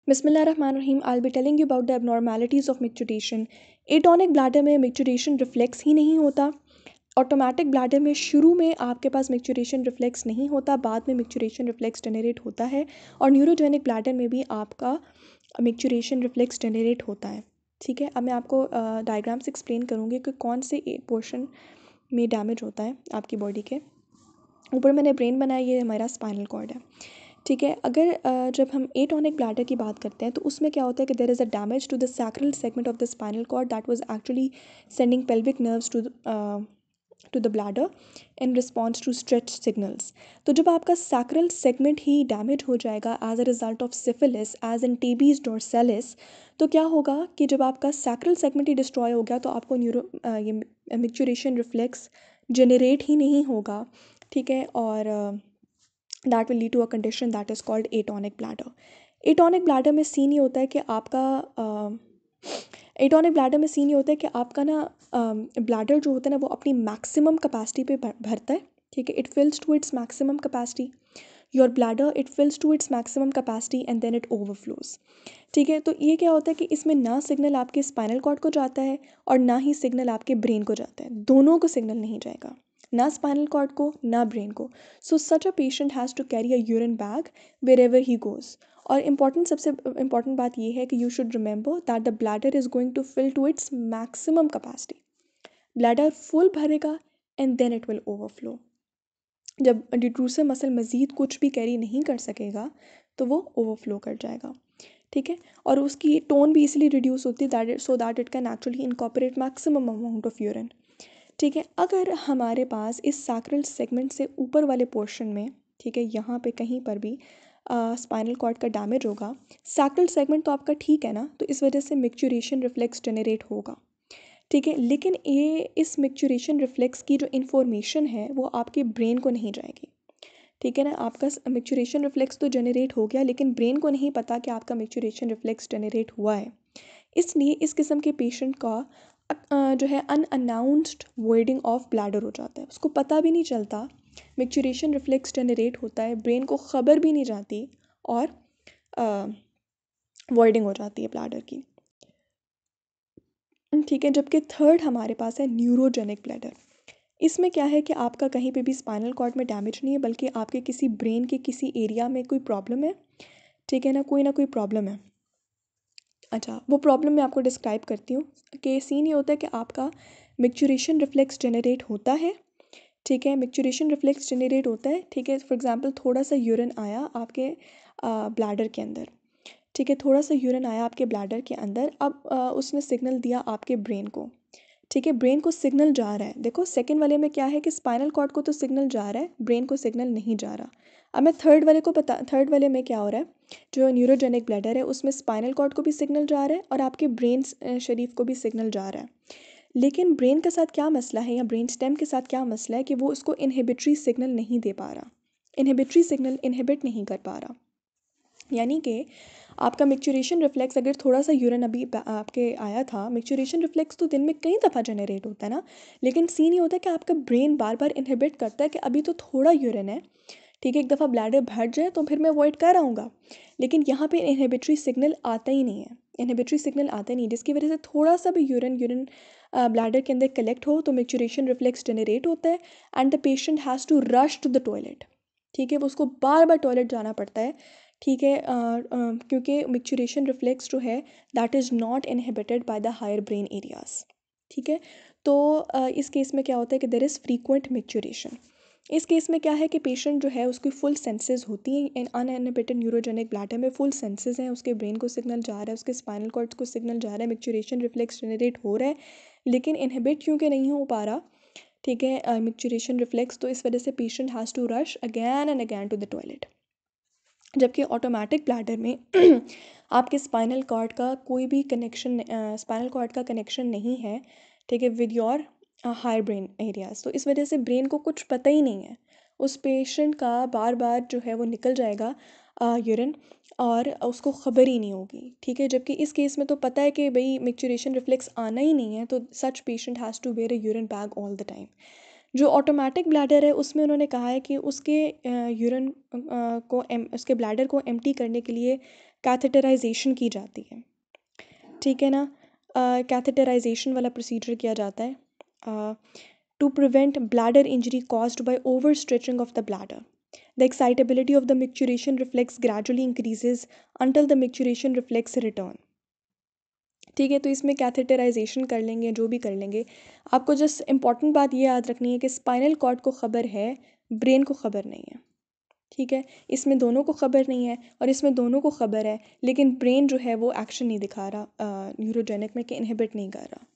बिस्मिल्लाहिर्रहमानिर्रहीम। I be telling you about the abnormalities of micturition. Atonic bladder में micturition reflex ही नहीं होता। ऑटोमेटिक ब्लैडर में शुरू में आपके पास मिक्चुरेशन रिफ्लेक्स नहीं होता, बाद में मिक्चुरेशन रिफ्लेक्स जनरेट होता है। और न्यूरोजेनिक ब्लैडर में भी आपका मिक्चुरेशन रिफ्लेक्स जनरेट होता है। ठीक है, अब मैं आपको डायग्राम से एक्सप्लेन करूँगी कि कौन से पोर्शन में डैमेज होता है आपकी बॉडी के। ऊपर मैंने ब्रेन बनाया, ये हमारा स्पाइनल कॉर्ड है। ठीक है, अगर जब हम एटॉनिक ब्लैडर की बात करते हैं तो उसमें क्या होता है कि there is a damage to the sacral segment of the spinal cord that was actually sending pelvic nerves to the bladder in response to stretch signals. तो जब आपका सैक्रल सेगमेंट ही डैमेज हो जाएगा as a result of syphilis as in tabes dorsalis, तो क्या होगा कि जब आपका सैक्रल सेगमेंट ही डिस्ट्रॉय हो गया तो आपको ये मिक्चुरेशन रिफ्लेक्स जनरेट ही नहीं होगा। ठीक है, और that will lead to a condition that is called atonic bladder. Atonic bladder में सीन ये होता है कि आपका एटॉनिक ब्लैडर में सीन ये होता है कि आपका ना ब्लैडर जो होता है ना वो अपनी मैक्सिमम कैपेसिटी पे भरता है। ठीक है, it fills to its maximum capacity. Your bladder it fills to its maximum capacity and then it overflows. ठीक है, तो ये क्या होता है कि इसमें ना सिग्नल आपके स्पाइनल कॉर्ड को जाता है और ना ही सिग्नल आपके ब्रेन को जाता है, दोनों को सिग्नल नहीं जाएगा, ना स्पाइनल कॉर्ड को ना ब्रेन को। So such a patient has to carry a urine bag wherever he goes. और सबसे इम्पॉर्टेंट बात यह है कि you should remember that the bladder is going to fill to its maximum capacity. Bladder full भरेगा and then it will overflow. जब detrusor muscle मज़ीद कुछ भी कैरी नहीं कर सकेगा तो वो ओवरफ्लो कर जाएगा। ठीक है, और उसकी टोन भी इसलिए रिड्यूस होती है that so that it can actually incorporate maximum amount of urine. ठीक है, अगर हमारे पास इस सैक्रल सेगमेंट से ऊपर वाले पोर्शन में, ठीक है, यहाँ पे कहीं पर भी स्पाइनल कॉर्ड का डैमेज होगा, सैक्रल सेगमेंट तो आपका ठीक है ना, तो इस वजह से मिक्चुरेशन रिफ्लेक्स जनरेट होगा। ठीक है, लेकिन ये इस मिक्चुरेशन रिफ्लेक्स की जो इन्फॉर्मेशन है वो आपके ब्रेन को नहीं जाएगी। ठीक है ना, आपका मिक्चुरेशन रिफ्लेक्स तो जनरेट हो गया लेकिन ब्रेन को नहीं पता कि आपका मिक्चुरेशन रिफ्लेक्स जनरेट हुआ है। इसलिए इस किस्म के पेशेंट का जो है अनअनाउंस्ड वॉइडिंग ऑफ ब्लैडर हो जाता है, उसको पता भी नहीं चलता मिक्चुरेशन रिफ्लेक्स जनरेट होता है, ब्रेन को ख़बर भी नहीं जाती और वॉइडिंग हो जाती है ब्लैडर की। ठीक है, जबकि थर्ड हमारे पास है न्यूरोजेनिक ब्लैडर। इसमें क्या है कि आपका कहीं पे भी स्पाइनल कॉर्ड में डैमेज नहीं है बल्कि आपके किसी ब्रेन के किसी एरिया में कोई प्रॉब्लम है। ठीक है ना कोई प्रॉब्लम है। अच्छा, वो प्रॉब्लम मैं आपको डिस्क्राइब करती हूँ कि सीन ये होता है कि आपका मिक्चुरेशन रिफ्लेक्स जनरेट होता है। ठीक है, मिक्चुरेशन रिफ्लेक्स जनरेट होता है। ठीक है, फॉर एग्जांपल थोड़ा सा यूरिन आया आपके ब्लैडर के अंदर। ठीक है, थोड़ा सा यूरिन आया आपके ब्लैडर के अंदर, अब उसने सिग्नल दिया आपके ब्रेन को। ठीक है, ब्रेन को सिग्नल जा रहा है, देखो सेकंड वाले में क्या है कि स्पाइनल कॉर्ड को तो सिग्नल जा रहा है, ब्रेन को सिग्नल नहीं जा रहा। अब मैं थर्ड वाले में क्या हो रहा है, जो न्यूरोजेनिक ब्लैडर है उसमें स्पाइनल कॉर्ड को भी सिग्नल जा रहा है और आपके ब्रेन शरीफ को भी सिग्नल जा रहा है। लेकिन ब्रेन के साथ क्या मसला है या ब्रेन स्टेम के साथ क्या मसला है कि वो उसको इनहिबिटरी सिग्नल नहीं दे पा रहा, इनहिबिटरी सिग्नल इनहिबिट नहीं कर पा रहा। यानी कि आपका मिक्चुरेशन रिफ्लेक्स अगर थोड़ा सा यूरिन अभी आपके आया था, मिक्चुरेशन रिफ्लेक्स तो दिन में कई दफ़ा जनरेट होता है ना, लेकिन सीन ये होता है कि आपका ब्रेन बार बार इनहिबिट करता है कि अभी तो थोड़ा यूरिन है। ठीक है, एक दफ़ा ब्लैडर भर जाए तो फिर मैं अवॉइड कर आऊँगा, लेकिन यहाँ पे इनहिबिटरी सिग्नल आता ही नहीं है, इनहिबिटरी सिग्नल आता ही नहीं, जिसकी वजह से थोड़ा सा भी यूरिन ब्लैडर के अंदर कलेक्ट हो तो मिक्चुरेशन रिफ्लेक्स जनरेट होता है and the patient has to rush to the toilet. ठीक है, वो उसको बार बार टॉयलेट जाना पड़ता है। ठीक है, क्योंकि मिक्चुरेशन रिफ्लेक्स जो है that is not inhibited by the higher brain areas. ठीक है, तो इस केस में क्या होता है कि देयर इज़ फ्रीक्वेंट मिक्चुरेशन। इस केस में क्या है कि पेशेंट जो है उसकी फुल सेंसेस होती हैं, इन अनइनहिबिटेड न्यूरोजेनिक ब्लैडर में फुल सेंसेस हैं, उसके ब्रेन को सिग्नल जा रहा है, उसके स्पाइनल कॉर्ड्स को सिग्नल जा रहा है, मिक्चुरेशन रिफ्लेक्स जनरेट हो रहा है, लेकिन इनहिबिट क्योंकि नहीं हो पा रहा। ठीक है, मिक्चुरेशन रिफ्लेक्स, तो इस वजह से patient has to rush again and again to the toilet. जबकि ऑटोमेटिक ब्लैडर में आपके स्पाइनल कॉर्ड का कोई भी कनेक्शन, स्पाइनल कॉर्ड का कनेक्शन नहीं है। ठीक है, with your higher brain areas, तो इस वजह से ब्रेन को कुछ पता ही नहीं है, उस पेशेंट का बार बार जो है वो निकल जाएगा यूरिन और उसको ख़बर ही नहीं होगी। ठीक है, जबकि इस केस में तो पता है कि भाई मिक्चुरेशन रिफ्लेक्स आना ही नहीं है, तो such patient has to wear a urine bag all the time. जो ऑटोमेटिक ब्लैडर है उसमें उन्होंने कहा है कि उसके यूरिन उसके ब्लैडर को एम्प्टी करने के लिए कैथेटराइजेशन की जाती है, ठीक है ना। कैथेटराइजेशन वाला प्रोसीजर किया जाता है to prevent bladder injury caused by over stretching of the bladder. The excitability of the micturition reflex gradually increases until the micturition reflex return, ठीक है। तो इसमें कैथेटराइजेशन कर लेंगे, जो भी कर लेंगे, आपको जस्ट इंपॉर्टेंट बात ये याद रखनी है कि स्पाइनल कॉर्ड को ख़बर है, ब्रेन को ख़बर नहीं है, ठीक है। इसमें दोनों को ख़बर नहीं है और इसमें दोनों को ख़बर है, लेकिन ब्रेन जो है वो एक्शन नहीं दिखा रहा न्यूरोजेनिक में, कि इनहिबिट नहीं कर रहा।